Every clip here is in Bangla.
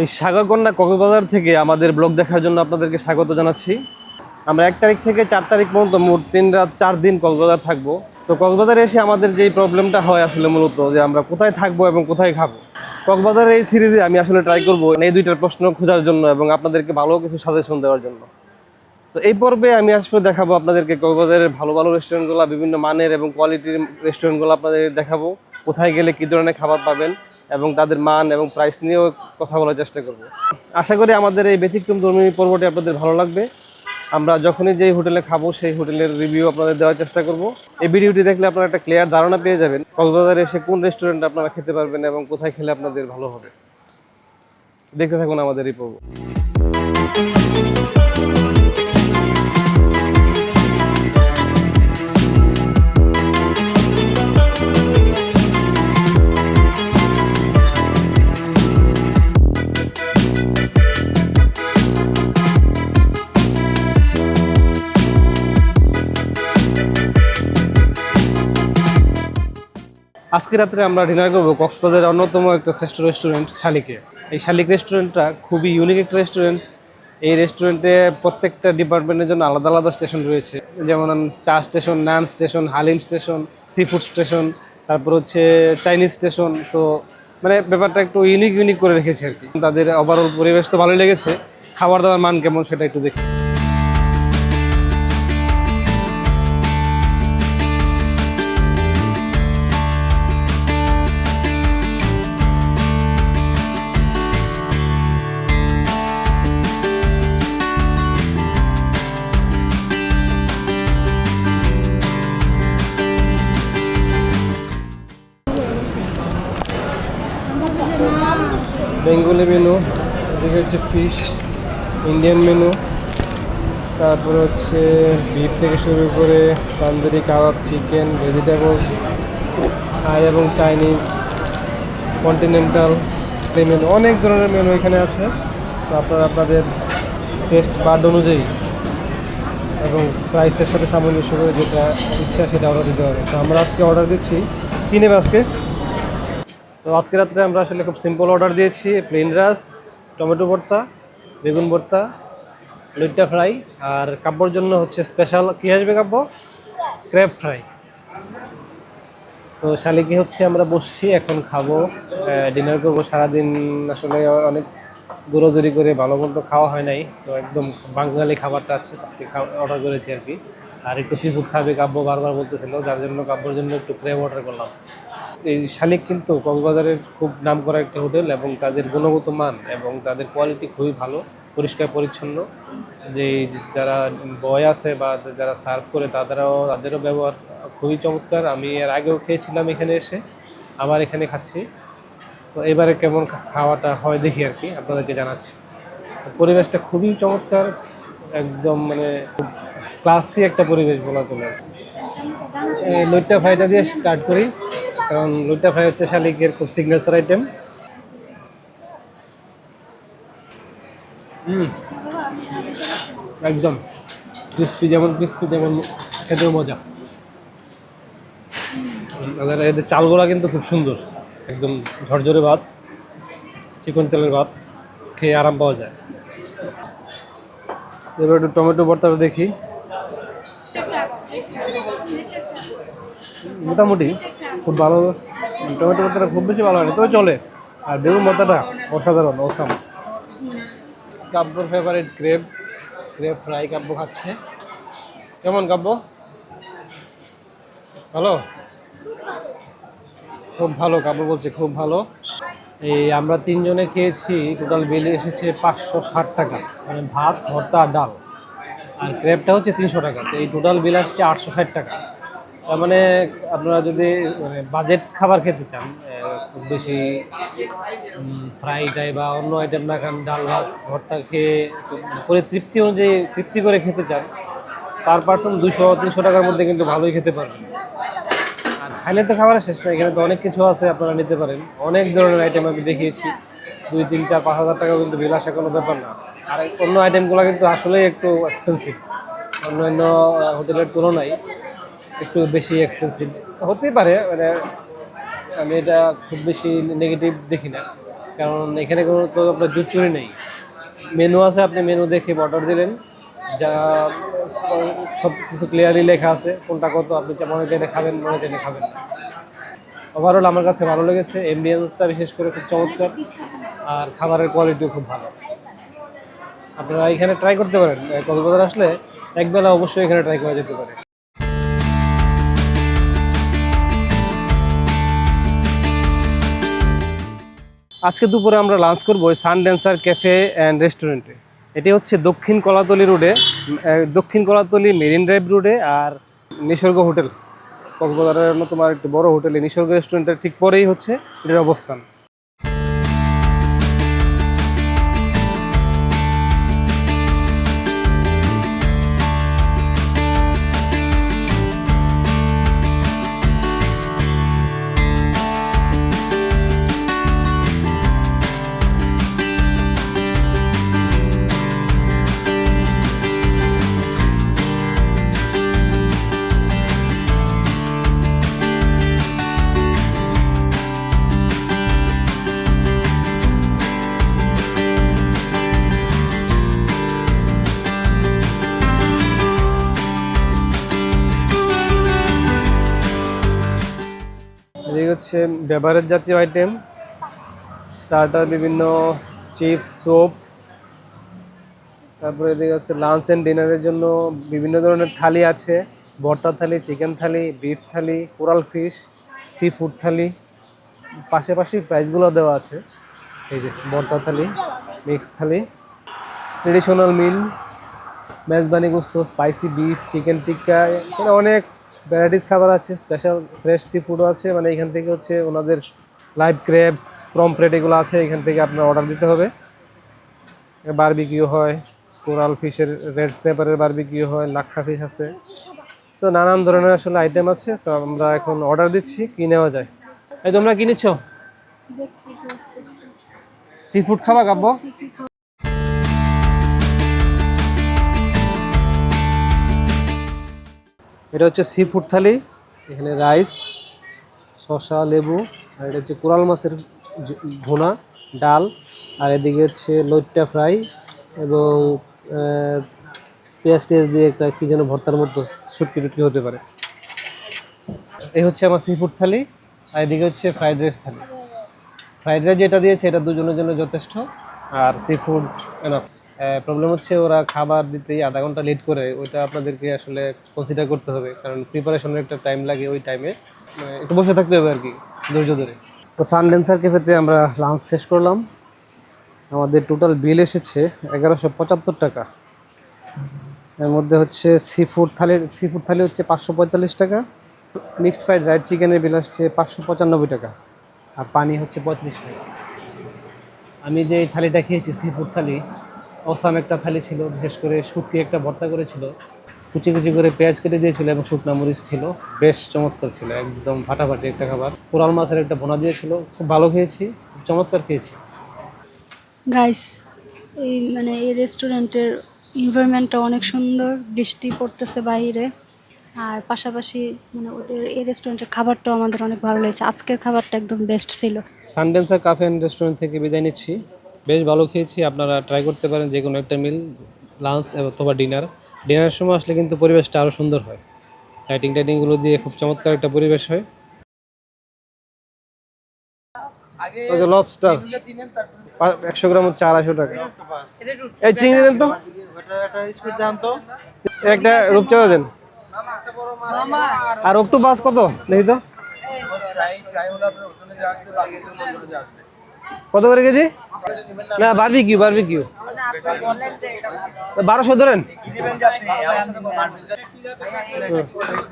এই সাগরকন্যা কক্সবাজার থেকে আমাদের ব্লগ দেখার জন্য আপনাদেরকে স্বাগত জানাচ্ছি। আমরা 1 তারিখ থেকে 4 তারিখ পর্যন্ত মোট 3 রাত 4 দিন কক্সবাজার থাকবো। তো কক্সবাজারে এসে আমাদের যেই প্রবলেমটা হয় আসলে মূলত যে আমরা কোথায় থাকবো এবং কোথায় খাবো। কক্সবাজারের এই সিরিজে আমি আসলে ট্রাই করবো এই দুইটার প্রশ্ন খোঁজার জন্য এবং আপনাদেরকে ভালো কিছু সাজেশন দেওয়ার জন্য। তো এই পর্বে আমি আসলে দেখাবো আপনাদেরকে কক্সবাজারের ভালো ভালো রেস্টুরেন্টগুলো, বিভিন্ন মানের এবং কোয়ালিটির রেস্টুরেন্টগুলো আপনাদের দেখাবো, কোথায় গেলে কী ধরনের খাবার পাবেন এবং তাদের মান এবং প্রাইস নিয়েও কথা বলার চেষ্টা করব। আশা করি আমাদের এই ব্যতিক্রমধর্মী পর্বটি আপনাদের ভালো লাগবে। আমরা যখনই যেই হোটেলে খাবো সেই হোটেলের রিভিউ আপনাদের দেওয়ার চেষ্টা করব। এই ভিডিওটি দেখলে আপনারা একটা ক্লিয়ার ধারণা পেয়ে যাবেন কক্সবাজারে এসে কোন রেস্টুরেন্টে আপনারা খেতে পারবেন এবং কোথায় খেলে আপনাদের ভালো হবে। দেখতে থাকুন আমাদের এই পর্ব। আজকে রাত্রে আমরা ডিনার করবো কক্সবাজারের অন্যতম একটা শ্রেষ্ঠ রেস্টুরেন্ট শালিকে। এই শালিক রেস্টুরেন্টটা খুবই ইউনিক একটা রেস্টুরেন্ট। এই রেস্টুরেন্টে প্রত্যেকটা ডিপার্টমেন্টের জন্য আলাদা আলাদা স্টেশন রয়েছে, যেমন চা station, naan station, haleem station, seafood station, তারপর হচ্ছে চাইনিজ স্টেশন। সো মানে ব্যাপারটা একটু ইউনিক করে রেখেছে আর কি। তাদের ওভারঅল পরিবেশ তো ভালোই লেগেছে, খাবার দাবার মান কেমন সেটা একটু দেখি। বেঙ্গলি মেনু, এদিকে হচ্ছে ফিশ, ইন্ডিয়ান মেনু, তারপর হচ্ছে বিফ থেকে শুরু করে তন্দুরি কাবাব, চিকেন, ভেজিটেবলস, থাই এবং চাইনিজ, কন্টিনেন্টাল মেনু, অনেক ধরনের মেনু এখানে আছে। তো আপনারা আপনাদের টেস্ট বাড অনুযায়ী এবং প্রাইসের সাথে সামঞ্জস্য করে যেটা ইচ্ছা সেটা অর্ডার দিতে হবে। তো আমরা আজকে অর্ডার দিচ্ছি, কী নেবে আজকে? তো আজকে রাত্রে আমরা আসলে খুব সিম্পল অর্ডার দিয়েছি, প্লেন রাইস, টমেটো ভর্তা, বেগুন ভর্তা, লইট্টা ফ্রাই, আর কাব্যর জন্য হচ্ছে স্পেশাল কী আসবে কাব্য? Crab fry. তো শালিকে হচ্ছে আমরা বসছি, এখন খাবো, ডিনার করবো। সারাদিন আসলে অনেক দৌড়াদৌড়ি করে ভালো মন্দ খাওয়া হয় নাই, তো একদম বাঙালি খাবারটা আছে আজকে অর্ডার করেছি আর কি। আর একটু সি ফুড খাবে কাব্য বারবার বলতেছিল, যার জন্য কাব্যর জন্য একটু ক্র্যাব অর্ডার করলাম। এই শালিক কিন্তু কক্সবাজারের খুব নামকরা একটা হোটেল এবং তাদের গুণগত মান এবং তাদের কোয়ালিটি খুবই ভালো, পরিষ্কার পরিচ্ছন্ন। যে যারা বয় আছে বা যারা সার্ভ করে তাদেরও ব্যবহার খুবই চমৎকার। আমি এর আগেও খেয়েছিলাম এখানে এসে, আবার এখানে খাচ্ছি। সো এবারে কেমন খাওয়াটা হয় দেখি আর কি, আপনাদেরকে জানাচ্ছি। পরিবেশটা খুবই চমৎকার, একদম মানে খুব ক্লাসি একটা পরিবেশ বলা চলে। লইট্টা ফ্রাইটা দিয়ে স্টার্ট করি, কারণ লইট্টা ফ্রাই হচ্ছে শালিকের খুব সিগনেচার আইটেম। একদম ক্রিস্পি, যেমন ক্রিস্পি তেমন খেতেও মজা। এদের চালগুলা কিন্তু খুব সুন্দর, একদম ঝরঝরে ভাত, চিকন তেলের ভাত, খেয়ে আরাম পাওয়া যায়। এবার একটু টমেটো ভর্তাটা দেখি। মোটামুটি খুব ভালো, টমেটো ভর্তাটা খুব বেশি ভালো হয়নি, তবে চলে। আর বেগুন ভর্তাটা অসাধারণ, অসাম। কাব্যর ফেভারিট ক্রেব ফ্রাই কাব্য খাচ্ছে। কেমন কাব্য? ভালো, খুব ভালো। কাব্য বলছে খুব ভালো। এই আমরা 3 জনে খেয়েছি, টোটাল বিল এসেছে 560 টাকা, মানে ভাত, ভর্তা আর ডাল। আর ক্রেবটা হচ্ছে 300 টাকা। তো এই টোটাল বিল আসছে 860 টাকা। তার মানে আপনারা যদি মানে বাজেট খাবার খেতে চান, খুব বেশি ফ্রাই টাই বা অন্য আইটেম না খান, ডাল ভাত ভর্তা খেয়ে করে তৃপ্তি অনুযায়ী তৃপ্তি করে খেতে চান, পার পার্সন 200-300 টাকার মধ্যে কিন্তু ভালোই খেতে পারবেন। আর খাইলে তো খাবারের শেষ না, এখানে তো অনেক কিছু আছে, আপনারা নিতে পারেন। অনেক ধরনের আইটেম আমি দেখিয়েছি, 2, 3, 4, 5 হাজার টাকা কিন্তু বিল আসা কোনো ব্যাপার না। আর অন্য আইটেমগুলো কিন্তু আসলেই একটু এক্সপেন্সিভ, অন্যান্য হোটেলের তুলনায় একটু বেশি এক্সপেন্সিভ হতেই পারে। মানে আমি এটা খুব বেশি নেগেটিভ দেখি না, কারণ এখানে কোনো তো আপনার জুট চুরি নেই। মেনু আছে, আপনি মেনু দেখে অর্ডার দিলেন, যা সব কিছু ক্লিয়ারলি লেখা আছে কোনটা কত, আপনি মনে চাইলে খাবেন, মনে চাইলে খাবেন। ওভারঅল আমার কাছে ভালো লেগেছে, এমবিয়েন্সটা বিশেষ করে খুব চমৎকার, আর খাবারের কোয়ালিটিও খুব ভালো। আপনারা এখানে ট্রাই করতে পারেন, কক্সবাজার আসলে একবেলা অবশ্যই এখানে ট্রাই করা যেতে পারে। আজকে দুপুরে আমরা লাঞ্চ করবো সানড্যান্সার ক্যাফে অ্যান্ড রেস্টুরেন্টে। এটি হচ্ছে দক্ষিণ কলাতলি রোডে, দক্ষিণ কলাতলি মেরিন ড্রাইভ রোডে, আর নিসর্গ হোটেল, কক্সবাজারের অন্যতম একটি বড় হোটেল, নিসর্গ রেস্টুরেন্টের ঠিক পরেই হচ্ছে এটার অবস্থান। এদিকে হচ্ছে বেভারেজ জাতীয় আইটেম, স্টার্টার, বিভিন্ন চিপস, সোপ। তারপরে এদিকে হচ্ছে লাঞ্চ অ্যান্ড ডিনারের জন্য বিভিন্ন ধরনের থালি আছে, ভর্তা থালি, চিকেন থালি, বিফ থালি, কোরাল ফিশ, সি ফুড থালি। পাশাপাশি প্রাইসগুলো দেওয়া আছে, এই যে ভর্তা থালি, মিক্স থালি, ট্রেডিশনাল মিল, মেজবানি গোস্ত, স্পাইসি বিফ, চিকেন টিক্কা, এখানে অনেক ভ্যারাইটিস খাবার আছে। স্পেশাল ফ্রেশ সি ফুডও আছে, মানে এখান থেকে হচ্ছে ওনাদের লাইভ ক্রেবস, প্রমপ্লেট এগুলো আছে, এখান থেকে আপনার অর্ডার দিতে হবে। বারবিকিউ হয়, কোরাল ফিশের, রেড স্ন্যাপারের বারবিকিউ হয়, লাক্ষা ফিশ আছে। সো নানান ধরনের আসলে আইটেম আছে। সো আমরা এখন অর্ডার দিচ্ছি, কি নেওয়া যায়। এই তোমরা কি নিচ্ছ? সি ফুড খাবা কাব্য? এটা হচ্ছে সি ফুড থালি, এখানে রাইস, শসা, লেবু, আর এটা হচ্ছে কোরাল মাছের ভুনা, ডাল, আর এদিকে হচ্ছে লইট্টা ফ্রাই এবং পেঁয়াজ টেয়াজ দিয়ে একটা কি যেন ভর্তার মতো শুটকি টুটকি হতে পারে। এই হচ্ছে আমার সি ফুড থালি, আর এদিকে হচ্ছে ফ্রাইড রাইস থালি। ফ্রাইড রাইস যেটা দিয়েছে এটা দুজনের জন্য যথেষ্ট, আর সি ফুড এনাফ। প্রবলেম হচ্ছে ওরা খাবার দিতেই আধা ঘন্টা লেট করে, ওইটা আপনাদেরকে আসলে কনসিডার করতে হবে, কারণ প্রিপারেশনের একটা টাইম লাগে, ওই টাইমে একটু বসে থাকতে হবে আর কি, ধৈর্য ধরে। তো সানড্যান্সার ক্যাফেতে আমরা লাঞ্চ শেষ করলাম, আমাদের টোটাল বিল এসেছে 1175 টাকা। এর মধ্যে হচ্ছে সি ফুড থালি হচ্ছে 545 টাকা, মিক্সড ফ্রাইড রাইস চিকেনের বিল আসছে 595 টাকা, আর পানি হচ্ছে 35 টাকা। আমি যে এই থালিটা খেয়েছি সি ফুড থালি, অসাম একটা থালি ছিল, বিশেষ করে শুটকি একটা ভর্তা করেছিল, কুচি কুচি করে পেঁয়াজ কেটে দিয়েছিল এবং শুকনা মরিচ ছিল, বেশ চমৎকার ছিল, একদম ফাটাফাটি একটা খাবার। কোরাল মাছের একটা ভুনা দিয়েছিল, খুব ভালো খেয়েছি, চমৎকার খেয়েছি। গাইস, এই রেস্টুরেন্টের এনভায়রনমেন্টটা অনেক সুন্দর, বৃষ্টি পড়তেছে বাইরে, আর পাশাপাশি ওদের এই রেস্টুরেন্টের খাবারটাও আমাদের অনেক ভালো লেগেছে। আজকের খাবারটা একদম বেস্ট ছিল। সানড্যান্সার ক্যাফে অ্যান্ড রেস্টুরেন্ট থেকে বিদায় নিচ্ছি, বেশ ভালো খেয়েছি। আপনারা ট্রাই করতে পারেন যে কোনো একটা মিল, লাঞ্চ অথবা ডিনারের সময় আসলে কিন্তু পরিবেশটা আরও সুন্দর হয়, টাইটিংগুলো দিয়ে খুব চমৎকার একটা পরিবেশ হয়। লবস্টার 100 গ্রাম হচ্ছে 250 টাকা। এই চিংড়ি দেন তো, একটা রূপচাঁদা দেন, আর অক্টোপাস কত দেখি তো, কত করে কেজি? না বারবিকিউ 1200 ধরেন।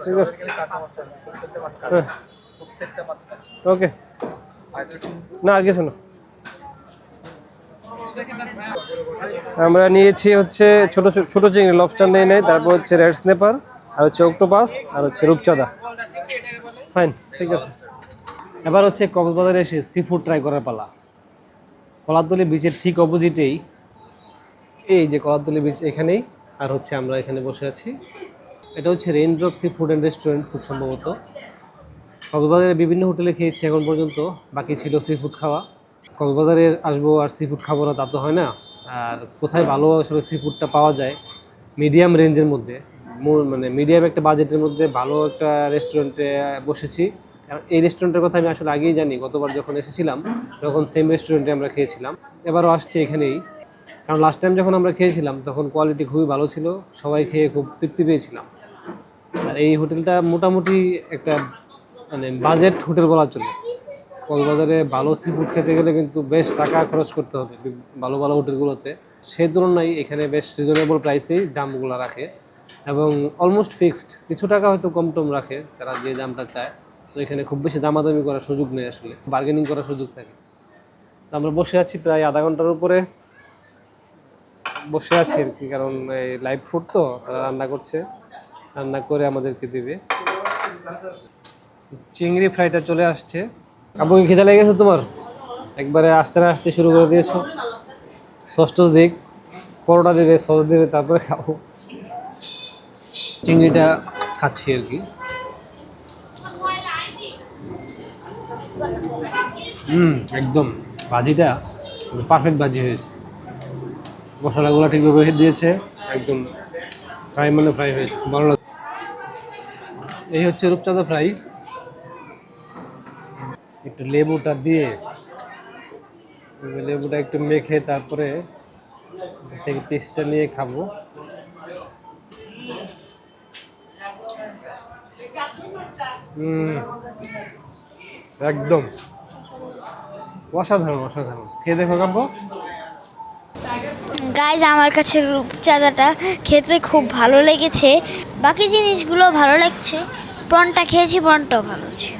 ঠিক আছে, ওকে, না আর কিছু না। আমরা নিয়েছি হচ্ছে ছোট ছোট চিংড়ি, লবস্টার নেই, তারপর হচ্ছে রেড স্ন্যাপার, আর হচ্ছে অক্টোপাস, আর হচ্ছে রূপচাঁদা। ফাইন, ঠিক আছে। এবার হচ্ছে কক্সবাজারে এসে সি ফুড ট্রাই করার পালা। কলাতলি বিচের ঠিক অপোজিটেই, এই যে কলাতলি বিচ এখানেই, আর হচ্ছে আমরা এখানে বসে আছি। এটা হচ্ছে রেইনড্রপ সি ফুড অ্যান্ড রেস্টুরেন্ট, খুব সম্ভবত। কক্সবাজারে বিভিন্ন হোটেলে খেয়েছি এখন পর্যন্ত, বাকি ছিল সি ফুড খাওয়া। কক্সবাজারে আসবো আর সি ফুড খাবো না তা তো হয় না। আর কোথায় ভালো আসলে সি ফুডটা পাওয়া যায় মিডিয়াম রেঞ্জের মধ্যে, মানে মিডিয়াম একটা বাজেটের মধ্যে ভালো একটা রেস্টুরেন্টে বসেছি। কারণ এই রেস্টুরেন্টের কথা আমি আসলে আগেই জানি, গতবার যখন এসেছিলাম তখন সেম রেস্টুরেন্টে আমরা খেয়েছিলাম, এবারও আসছি এখানেই। কারণ লাস্ট টাইম যখন আমরা খেয়েছিলাম তখন কোয়ালিটি খুবই ভালো ছিল, সবাই খেয়ে খুব তৃপ্তি পেয়েছিলাম। আর এই হোটেলটা মোটামুটি একটা মানে বাজেট হোটেল বলা চলে। কক্সবাজারে ভালো সি ফুড খেতে গেলে কিন্তু বেশ টাকা খরচ করতে হবে ভালো ভালো হোটেলগুলোতে, সেই তুলনায় এখানে বেশ রিজনেবল প্রাইসেই দামগুলো রাখে এবং অলমোস্ট ফিক্সড, কিছু টাকা হয়তো কম টম রাখে তারা যে দামটা চায়। তো এখানে খুব বেশি দামাদামি করার সুযোগ নেই, আসলে বার্গেনিং করার সুযোগ থাকে। তো আমরা বসে আছি প্রায় আধা ঘন্টার উপরে বসে আছি আর কি, কারণ এই লাইভ ফুড তো তারা রান্না করছে, রান্না করে আমাদেরকে দিবে। চিংড়ি ফ্রাইটা চলে আসছে। কাপড় খিদে লেগে গেছে তোমার? একবারে আসতে না আসতে শুরু করে দিয়েছো। সস টস দিক, পরোটা দেবে, সস দেবে, তারপরে খাবো। চিংড়িটা খাচ্ছি আর কি। একদম ভাজিটা পারফেক্ট ভাজি হয়েছে, মশলাগুলো ঠিকভাবে দিয়েছে, একদম ফ্রাই মানে ফ্রাই হয়েছে, ভালো লাগে। এই হচ্ছে রূপচাঁদা ফ্রাই, একটু লেবুটা দিয়ে, লেবুটা একটু মেখে তারপরে থেকে পিসটা নিয়ে খাবো। একদম অসাধারণ অসাধারণ, খেয়ে দেখো কাব্য। গাইজ, আমার কাছে রূপচাঁদাটা খেতে খুব ভালো লেগেছে, বাকি জিনিসগুলো ভালো লাগছে। প্রনটা খেয়েছি, প্রনটাও ভালো আছে।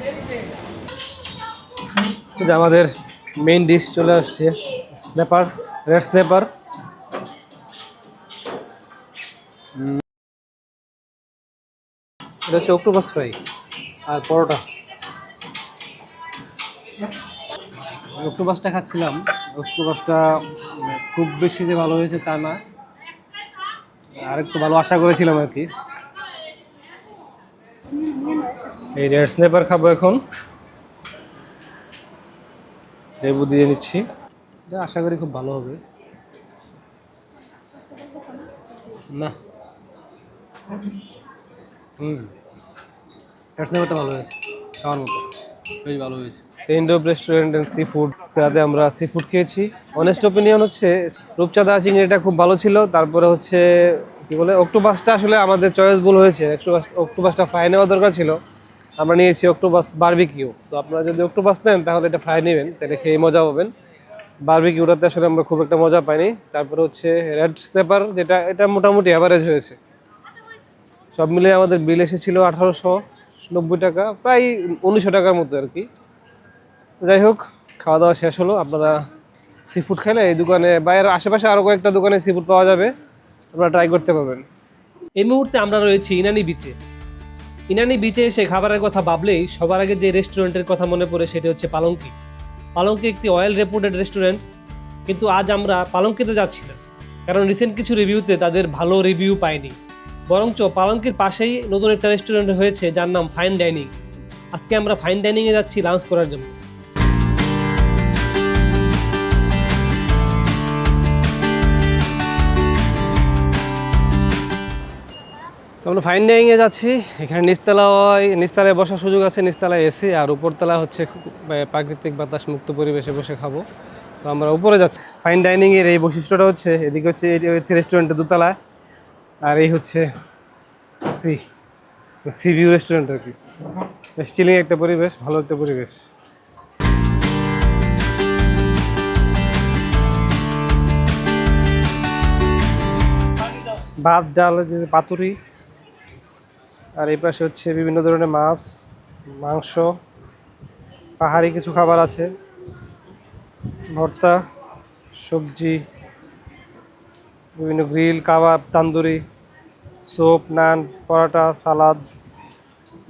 যে আমাদের মেইন ডিশ চলে আসছে, স্ন্যাপার, রেড স্ন্যাপার। এটা হচ্ছে অক্টোপাস ফ্রাই আর পরোটা। অক্টোপাসটা খাচ্ছিলাম, অক্টোপাসটা খুব বেশি যে ভালো হয়েছে তা না, আর একটু ভালো আশা করেছিলাম আর কি। এই রেড স্ন্যাপার খাবো এখন, লেবু দিয়ে নিচ্ছি, এটা আশা করি খুব ভালো হবে। না রেড স্ন্যাপারটা ভালো হয়েছে, খাওয়ার মতো, বেশ ভালো হয়েছে। ইন্ডোপ রেস্টুরেন্ট অ্যান্ড সি ফুড, রাতে আমরা সি ফুড খেয়েছি। অনেস্ট ওপিনিয়ন হচ্ছে রূপচাঁদা চিংড়িটা খুব ভালো ছিল, তারপরে হচ্ছে কি বলে অক্টোপাসটা আসলে আমাদের চয়েস ভুল হয়েছে, অক্টোপাসটা ফ্রাই নেওয়া দরকার ছিল, আমরা নিয়েছি অক্টোপাস বারবিকিউ। সো আপনারা যদি অক্টোপাস নেন তাহলে এটা ফ্রাই নেবেন, তাহলে খেয়ে মজা পাবেন। বারবিকিউটাতে আসলে আমরা খুব একটা মজা পাইনি। তারপরে হচ্ছে রেড স্ন্যাপার, যেটা এটা মোটামুটি অ্যাভারেজ হয়েছে। সব মিলে আমাদের বিল এসেছিল 1890 টাকা, প্রায় 1900 টাকার মতো আর কি। যাই হোক, খাওয়া দাওয়া শেষ হলো। আপনারা সি ফুড খেলে এই দোকানে বাইরের আশেপাশে আরও কয়েকটা দোকানে সি ফুড পাওয়া যাবে, আপনারা ট্রাই করতে পারবেন। এই মুহূর্তে আমরা রয়েছি ইনানি বিচে। ইনানি বিচে এসে খাবারের কথা ভাবলেই সবার আগে যে রেস্টুরেন্টের কথা মনে পড়ে সেটি হচ্ছে পালঙ্কি। পালঙ্কি একটি অয়েল রেপুটেড রেস্টুরেন্ট, কিন্তু আজ আমরা পালঙ্কিতে যাচ্ছি না, কারণ রিসেন্ট কিছু রিভিউতে তাদের ভালো রিভিউ পাইনি। বরঞ্চ পালঙ্কির পাশেই নতুন একটা রেস্টুরেন্ট হয়েছে যার নাম ফাইন ডাইনিং। আজকে আমরা ফাইন ডাইনিংয়ে যাচ্ছি লাঞ্চ করার জন্য। আমরা ফাইন ডাইনিংয়ে যাচ্ছি। এখানে নিচতলায় বসার সুযোগ আছে, নিচতলায় এসি, আর উপরতলা হচ্ছে প্রাকৃতিক বাতাস মুক্ত পরিবেশে বসে খাবো। তো আমরা উপরে যাচ্ছি। ফাইন ডাইনিংয়ের এই বৈশিষ্ট্যটা হচ্ছে, এদিকে হচ্ছে এটি হচ্ছে রেস্টুরেন্টের দোতলায়, আর এই হচ্ছে সি ভিউ রেস্টুরেন্ট আর কি। বেশ চিলিং একটা পরিবেশ, ভালো একটা পরিবেশ। ভাত, ডাল, পাতুরি, আর এই পাশে হচ্ছে বিভিন্ন ধরনের মাছ, মাংস, পাহাড়ি কিছু খাবার আছে, ভর্তা, সবজি, বিভিন্ন গ্রিল, কাবাব, তান্দুরি, স্যুপ, নান, পরোটা, সালাদ,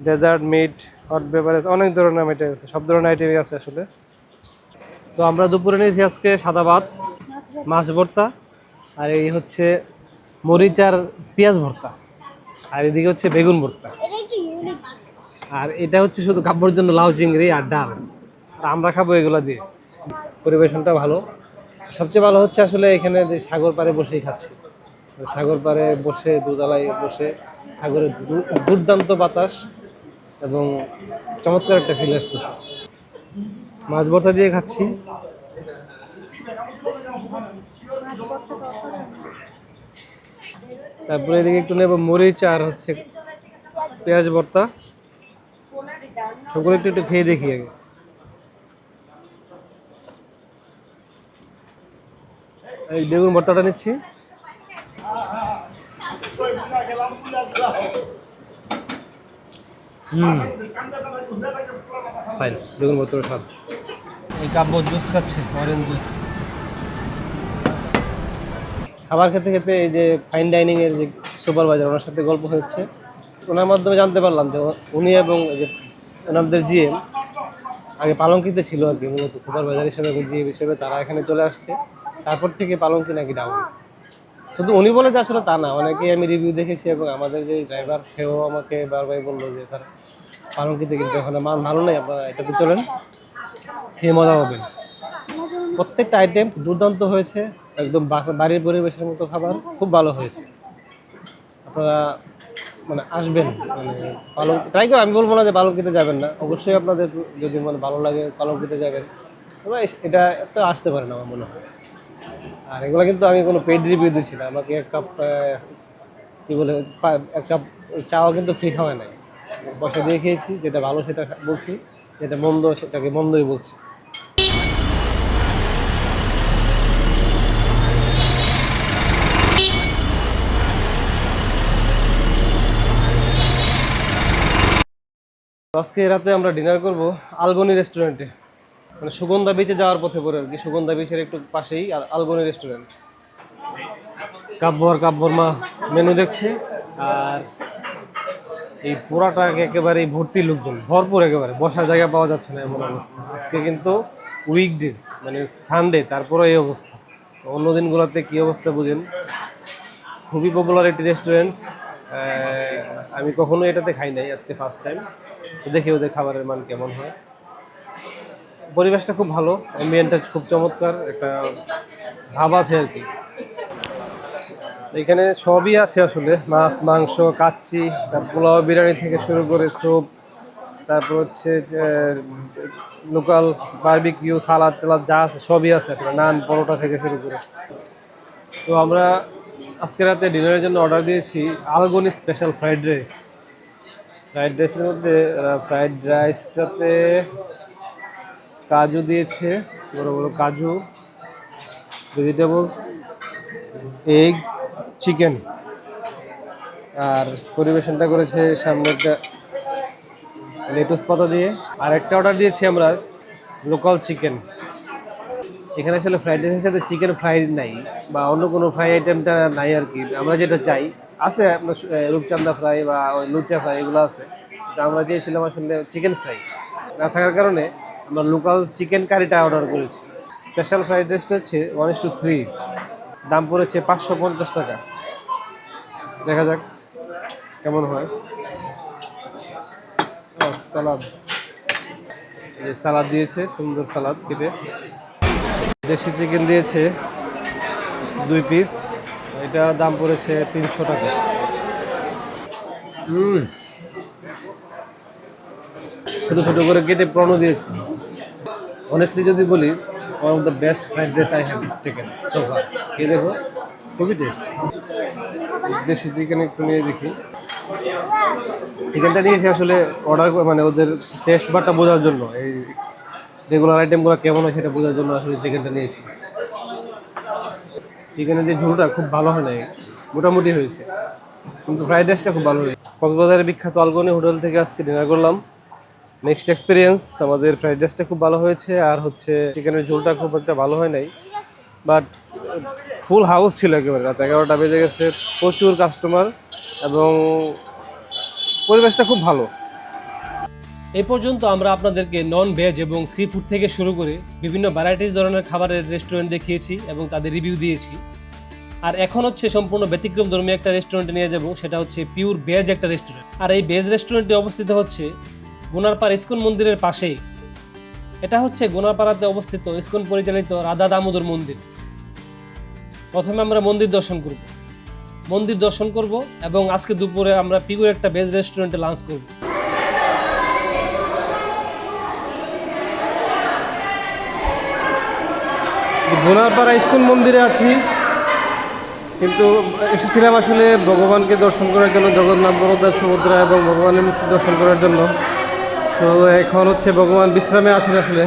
ডেজার্ট, মিট, হট বেভারেজ, অনেক ধরনের আইটেম আছে, সব ধরনের আইটেমই আছে আসলে। তো আমরা দুপুরে নিয়েছি আজকে সাদা ভাত, মাছ ভর্তা, আর এই হচ্ছে মরিচ আর পেঁয়াজ ভর্তা, আর এদিকে হচ্ছে বেগুন ভর্তা, আর এটা হচ্ছে শুধু খাবার জন্য লাউ চিংড়ি আর ডাল, আর আমরা খাবো এগুলো দিয়ে। পরিবেশনটা ভালো। সবচেয়ে ভালো হচ্ছে আসলে এখানে যে সাগর পাড়ে বসেই খাচ্ছি, সাগর পাড়ে বসে দোতলায় বসে সাগরের দুর্দান্ত বাতাস এবং চমৎকার একটা ফিল আসতেছে। মাছ ভর্তা দিয়ে খাচ্ছি। তারপরে এদিকে একটু নেব মরিচ আর হচ্ছে পেঁয়াজ ভর্তা। সকলে একটু একটু খেয়ে দেখি আগে। এই বেগুন ভর্তাটা নিচ্ছি। ফাইন, বেগুন ভর্তার স্বাদ। এই কাব্য জুস খাচ্ছে, অরেঞ্জ জুস। খাবার খেতে খেতে এই যে ফাইন ডাইনিং এর যে সুপারভাইজার, ওনার সাথে গল্প হচ্ছে। ওনার মাধ্যমে জানতে পারলাম যে উনি এবং যে ওনাদের জিএম আগে পালঙ্কিতে ছিল আর কি, মূলত সুপারভাইজার হিসেবে এবং জিএম হিসেবে তারা এখানে চলে আসছে। তারপর থেকে পালঙ্কি নাকি ডাউন। শুধু উনি বলে যে আসলে তা না, অনেকেই আমি রিভিউ দেখেছি এবং আমাদের যে ড্রাইভার সেও আমাকে বারবার বললো যে স্যার পালঙ্কিতে কিন্তু ওখানে মান ভালো নেই, আপনারা এটাতে চলেন, খেয়ে মজা পাবেন। প্রত্যেকটা আইটেম দুর্দান্ত হয়েছে, একদম বাড়ির পরিবেশের মতো খাবার, খুব ভালো হয়েছে। আপনারা মানে আসবেন, মানে পালঙ্কি ট্রাই করে, আমি বলবো না যে পালঙ্কিতে যাবেন না, অবশ্যই আপনাদের যদি মানে ভালো লাগে পালঙ্কিতে যাবেন, তবে এটা তো আসতে পারেন আমার মনে হয়। আর এগুলো কিন্তু আমি কোনো পেড রিভিউ দিচ্ছি না, আমাকে এক কাপ কী বলে এক কাপ চাও কিন্তু ফ্রি খাওয়ায় নাই, পয়সা দিয়ে খেয়েছি, যেটা ভালো সেটা বলছি, যেটা মন্দ সেটাকে মন্দই বলছি। আজকে রাতে আমরা ডিনার করব আলবনি রেস্টুরেন্টে, মানে সুগন্ধা বিচে যাওয়ার পথে পড়ে আর কি, সুগন্ধা বিচের একটু পাশেই আলবনি রেস্টুরেন্ট। কাব্য আর কাব্যর মা মেনু দেখছে, আর এই পুরাটা একেবারে ভর্তি লোকজন, ভরপুর, একেবারে বসার জায়গা পাওয়া যাচ্ছে না এমন অবস্থা। আজকে কিন্তু উইকডেজ, মানে সানডে, তারপরে এই অবস্থা। অন্য দিনগুলোতে কী অবস্থা বুঝেন। খুবই পপুলার একটি রেস্টুরেন্ট, আমি কখনো এটাতে খাই নাই, আজকে ফার্স্ট টাইম। তো দেখি ওদের খাবারের মান কেমন হয়। পরিবেশটা খুব ভালো, অ্যাম্বিয়েন্টটা খুব চমৎকার, একটা ভাব আছে আর কি। এখানে সবই আছে আসলে, মাছ, মাংস, কাচ্চি, পোলাও, বিরিয়ানি থেকে শুরু করে স্যুপ, তারপর হচ্ছে লোকাল বারবিকিউ, সালাদ টালাদ যা আছে সবই আছে আসলে, নান, পরোটা থেকে শুরু করে। তো আমরা আজকে রাতে ডিনারের জন্য অর্ডার দিয়েছি আলবনি স্পেশাল ফ্রাইড রাইস। ফ্রাইড রাইসের মধ্যে ফ্রাইড রাইসটাতে কাজু দিয়েছে, বড় বড় কাজু, ভেজিটেবলস, এগ, চিকেন, আর পরিবেশনটা করেছে সামনে একটা লেটুস পাতা দিয়ে। আর একটা অর্ডার দিয়েছি আমরা লোকাল চিকেন। এখানে আসলে ফ্রাইড রাইসের সাথে চিকেন ফ্রাই নাই, বা অন্য কোনো ফ্রাই আইটেমটা নাই আর কি। আমরা যেটা চাই আছে, আপনার রূপচান্দা ফ্রাই বা লুটিয়া ফ্রাই এগুলো আছে, তো আমরা চেয়েছিলাম আসলে চিকেন ফ্রাই না থাকার কারণে আমরা লোকাল চিকেন কারিটা অর্ডার করেছি। স্পেশাল ফ্রাইড রাইসটা হচ্ছে 1:3, দাম পড়েছে 550 টাকা। দেখা যাক কেমন হয়। সালাদ, এই সালাদ দিয়েছে, সুন্দর সালাদ কেটে। দেশি চিকেন দিয়েছে 2 পিস, এটা দাম পড়েছে 300 টাকা। ছোট ছোট করে কেটে প্রনও দিয়েছে। অনেস্টলি যদি বলি, one of the best fried rice I have taken so far. খেয়ে দেখো, খুবই টেস্ট। দেশি চিকেন একটু নিয়ে দেখি। চিকেনটা নিয়েছি আসলে অর্ডার, মানে ওদের টেস্ট বারটা বোঝার জন্য, এই রেগুলার আইটেমগুলো কেমন হয় সেটা বোঝার জন্য আসলে চিকেনটা নিয়েছি। চিকেনের যে ঝোলটা খুব ভালো হয় না, মোটামুটি হয়েছে, কিন্তু ফ্রাইড রাইসটা খুব ভালো হয়েছে। কক্সবাজারের বিখ্যাত আলবনি হোটেল থেকে আজকে ডিনার করলাম। নেক্সট এক্সপিরিয়েন্স, আমাদের ফ্রাইড রাইসটা খুব ভালো হয়েছে, আর হচ্ছে চিকেনের ঝোলটা খুব একটা ভালো হয় নাই, বাট ফুল হাউস ছিল একেবারে। রাত 11টা বেজে গেছে, প্রচুর কাস্টমার এবং পরিবেশটা খুব ভালো। এই পর্যন্ত আমরা আপনাদেরকে নন ভেজ এবং সি ফুড থেকে শুরু করে বিভিন্ন ভ্যারাইটিস ধরনের খাবারের রেস্টুরেন্ট দেখিয়েছি এবং তাদের রিভিউ দিয়েছি। আর এখন হচ্ছে সম্পূর্ণ ব্যতিক্রম ধর্মী একটা রেস্টুরেন্টে নিয়ে যাব, সেটা হচ্ছে পিওর ভেজ একটা রেস্টুরেন্ট। আর এই ভেজ রেস্টুরেন্টটি অবস্থিত হচ্ছে গুনারপাড় ইস্কন মন্দিরের পাশেই। এটা হচ্ছে গোনাপাড়াতে অবস্থিত ইসকন পরিচালিত রাধা দামোদর মন্দির। প্রথমে আমরা মন্দির দর্শন করব এবং আজকে দুপুরে আমরা পিগুর একটা ভেজ রেস্টুরেন্টে লাঞ্চ করব। গোনাপাড়া ইসকন মন্দিরে আছি, কিন্তু এসেছিলাম আসলে ভগবানকে দর্শন করার জন্য, জগন্নাথ, বলদেব, সুভদ্রা এবং ভগবানের মূর্তি দর্শন করার জন্য। তো এখন হচ্ছে ভগবান বিশ্রামে আছেন আসলে,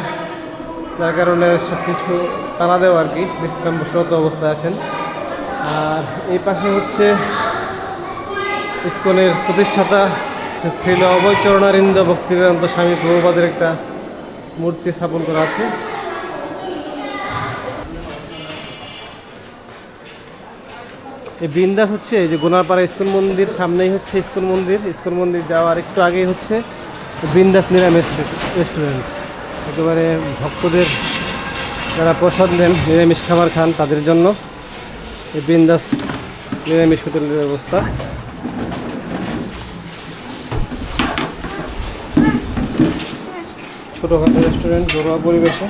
যার কারণে সব কিছু তালা দেওয়া আর কি, বিশ্রাম বসরত অবস্থায় আছেন। আর এই পাশে হচ্ছে ইসকনের প্রতিষ্ঠাতা শ্রীল অভয় চরণারিন্দ ভক্তিবেদান্ত স্বামী প্রভুপাদের একটা মূর্তি স্থাপন করা আছে। এই বৃন্দাস হচ্ছে এই যে গোনারপাড়া ইসকন মন্দির, সামনেই হচ্ছে ইসকন মন্দির যাওয়ার একটু আগেই হচ্ছে বৃন্দাস নিরামিষ রেস্টুরেন্ট। একেবারে ভক্তদের যারা প্রসাদ নেন, নিরামিষ খাবার খান, তাদের জন্য এই বৃন্দাস নিরামিষ হোটেলের ব্যবস্থা। ছোটোখাটো রেস্টুরেন্ট, ঘরোয়া পরিবেশে।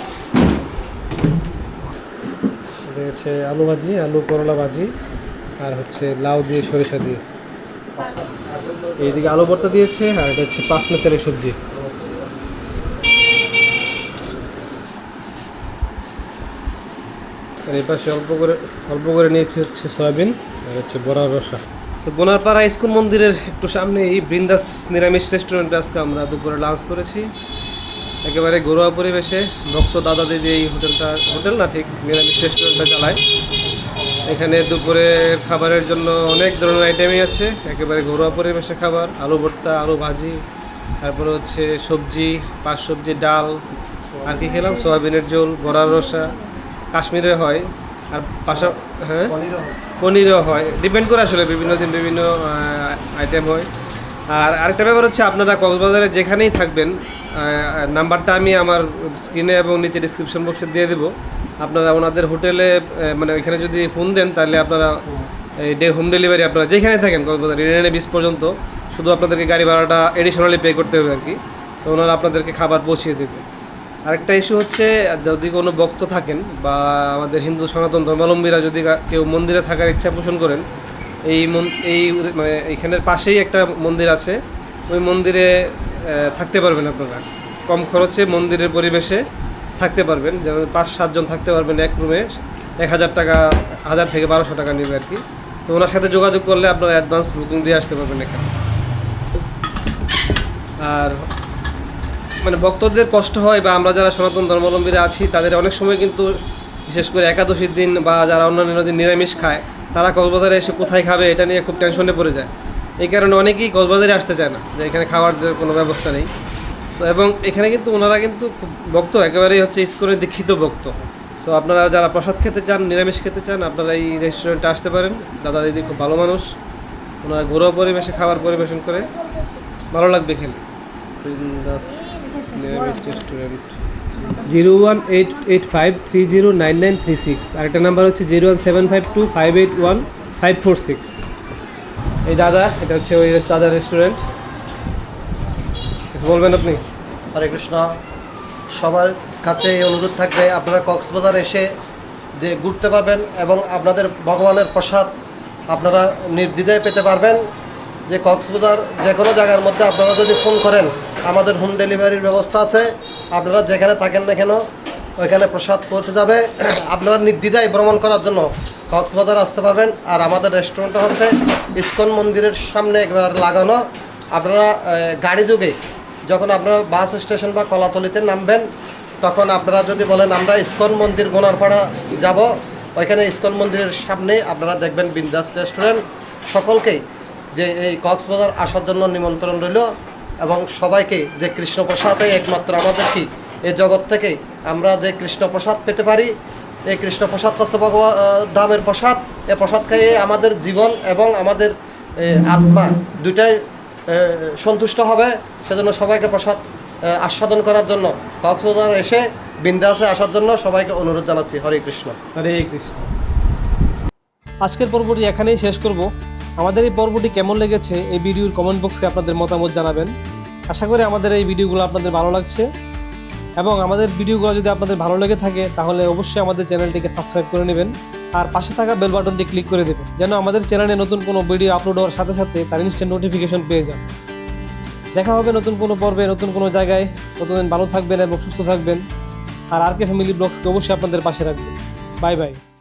এটা হচ্ছে আলু ভাজি, আলু করলা ভাজি, আর হচ্ছে লাউ দিয়ে সরিষা দিয়ে। এইদিকে আলু ভর্তা দিয়েছে, আর এটা হচ্ছে পাঁচ মেশালি সবজি। আর এই পাশে অল্প করে নিয়েছি হচ্ছে সয়াবিন, আর হচ্ছে বড়ার রসা। গোনারপাড়া ইসকন মন্দিরের একটু সামনে এই বৃন্দাস নিরামিষ রেস্টুরেন্টে আজকে আমরা দুপুরে লাঞ্চ করেছি। একেবারে ঘরোয়া পরিবেশে ভক্ত দাদা দিদি এই হোটেল না ঠিক নিরামিষ রেস্টুরেন্টটা চালায়। এখানে দুপুরের খাবারের জন্য অনেক ধরনের আইটেমই আছে, একেবারে ঘরোয়া পরিবেশে খাবার, আলু ভর্তা, আলু ভাজি, তারপরে হচ্ছে সবজি, পাঁচ সবজি, ডাল, আর কি খেলাম, সয়াবিনের ঝোল, বড়ার রসা, কাশ্মীরের হয়, আর হ্যাঁ পনিরও হয়, ডিপেন্ড করে আসলে বিভিন্ন দিন বিভিন্ন আইটেম হয়। আর আরেকটা ব্যাপার হচ্ছে আপনারা কক্সবাজারে যেখানেই থাকবেন, নাম্বারটা আমি আমার স্ক্রিনে এবং নিচে ডিসক্রিপশন বক্সে দিয়ে দেবো। আপনারা ওনাদের হোটেলে মানে এখানে যদি ফোন দেন তাহলে আপনারা হোম ডেলিভারি আপনারা যেখানে থাকেন কক্সবাজার ইন্ডিয়ান বিচ পর্যন্ত, শুধু আপনাদেরকে গাড়ি ভাড়াটা এডিশনালি পে করতে হবে আর কি। তো ওনারা আপনাদেরকে খাবার পৌঁছিয়ে দেবে। আরেকটা ইস্যু হচ্ছে, যদি কোনো ভক্ত থাকেন বা আমাদের হিন্দু সনাতন ধর্মাবলম্বীরা যদি কেউ মন্দিরে থাকার ইচ্ছা পোষণ করেন, এই মানে এইখানের পাশেই একটা মন্দির আছে, ওই মন্দিরে থাকতে পারবেন আপনারা কম খরচে, মন্দিরের পরিবেশে থাকতে পারবেন। যেমন 5-7 জন থাকতে পারবেন এক রুমে, 1000 টাকা, 1000 থেকে 1200 টাকা নেবে আর কি। তো ওনার সাথে যোগাযোগ করলে আপনারা অ্যাডভান্স বুকিং দিয়ে আসতে পারবেন এখানে। আর মানে ভক্তদের কষ্ট হয়, বা আমরা যারা সনাতন ধর্মাবলম্বীরা আছি তাদের অনেক সময় কিন্তু, বিশেষ করে একাদশীর দিন বা যারা অন্যান্য দিন নিরামিষ খায়, তারা কক্সবাজারে এসে কোথায় খাবে এটা নিয়ে খুব টেনশনে পড়ে যায়। এই কারণে অনেকেই কক্সবাজারে আসতে চায় না, যে এখানে খাওয়ার কোনো ব্যবস্থা নেই। সো এবং এখানে কিন্তু ওনারা কিন্তু ভক্ত একেবারেই হচ্ছে ইসকনের দীক্ষিত ভক্ত। সো আপনারা যারা প্রসাদ খেতে চান, নিরামিষ খেতে চান, আপনারা এই রেস্টুরেন্টে আসতে পারেন। দাদা দিদি খুব ভালো মানুষ, ওনারা ঘরোয়া পরিবেশে খাবার পরিবেশন করে, ভালো লাগবে খেলে। বৃন্দাস নিরামিষ রেস্টুরেন্ট। 01885309936, আরেকটা নাম্বার হচ্ছে 01752581546। এই দাদা, এটা হচ্ছে ওই দাদা রেস্টুরেন্ট। কিছু বলবেন আপনি? হরে কৃষ্ণ। সবার কাছে এই অনুরোধ থাকবে, আপনারা কক্সবাজার এসে যে ঘুরতে পারবেন এবং আপনাদের ভগবানের প্রসাদ আপনারা নির্দ্বিধায় পেতে পারবেন। যে কক্সবাজার যে কোনো জায়গার মধ্যে আপনারা যদি ফোন করেন, আমাদের হোম ডেলিভারির ব্যবস্থা আছে। আপনারা যেখানে থাকেন না কেন ওইখানে প্রসাদ পৌঁছে যাবে। আপনারা নির্দ্বিধায় ভ্রমণ করার জন্য কক্সবাজার আসতে পারবেন। আর আমাদের রেস্টুরেন্টটা হচ্ছে ইসকন মন্দিরের সামনে একবার লাগানো। আপনারা গাড়ি যোগে যখন আপনারা বাস স্টেশন বা কলাতলিতে নামবেন, তখন আপনারা যদি বলেন আমরা ইসকন মন্দির গোনারপাড়া যাব, ওইখানে ইসকন মন্দিরের সামনে আপনারা দেখবেন বৃন্দাস রেস্টুরেন্ট। সকলকেই যে এই কক্সবাজার আসার জন্য নিমন্ত্রণ রইল, এবং সবাইকে যে কৃষ্ণপ্রসাদে একমাত্র আমাদের কি এই জগৎ থেকে আমরা যে কৃষ্ণপ্রসাদ পেতে পারি, এই কৃষ্ণপ্রসাদ হচ্ছে ভগবান ধামের প্রসাদ। এই প্রসাদ খেয়ে আমাদের জীবন এবং আমাদের আত্মা দুইটাই সন্তুষ্ট হবে। সেজন্য সবাইকে প্রসাদ আস্বাদন করার জন্য কক্সবাজার এসে বিন্দাসে আসার জন্য সবাইকে অনুরোধ জানাচ্ছি। হরে কৃষ্ণ। হরে কৃষ্ণ। আজকের পর্বটি এখানেই শেষ করব। আমাদের এই পর্বটি কেমন লেগেছে এই ভিডিওর কমেন্ট বক্সে আপনাদের মতামত জানাবেন। আশা করি আমাদের এই ভিডিওগুলো আপনাদের ভালো লাগছে। এবং আমাদের ভিডিওগুলো যদি আপনাদের ভালো লেগে থাকে তাহলে অবশ্যই আমাদের চ্যানেলটিকে সাবস্ক্রাইব করে নেবেন আর পাশে থাকা বেল বাটনটি ক্লিক করে দেবেন যেন আমাদের চ্যানেলে নতুন কোনো ভিডিও আপলোড হওয়ার সাথে সাথে তার ইনস্ট্যান্ট নোটিফিকেশন পেয়ে যান। দেখা হবে নতুন কোনো পর্বে নতুন কোনো জায়গায়। ততদিন ভালো থাকবেন এবং সুস্থ থাকবেন আর RK ফ্যামিলি ব্লগসকে অবশ্যই আপনাদের পাশে রাখবেন। Bye bye.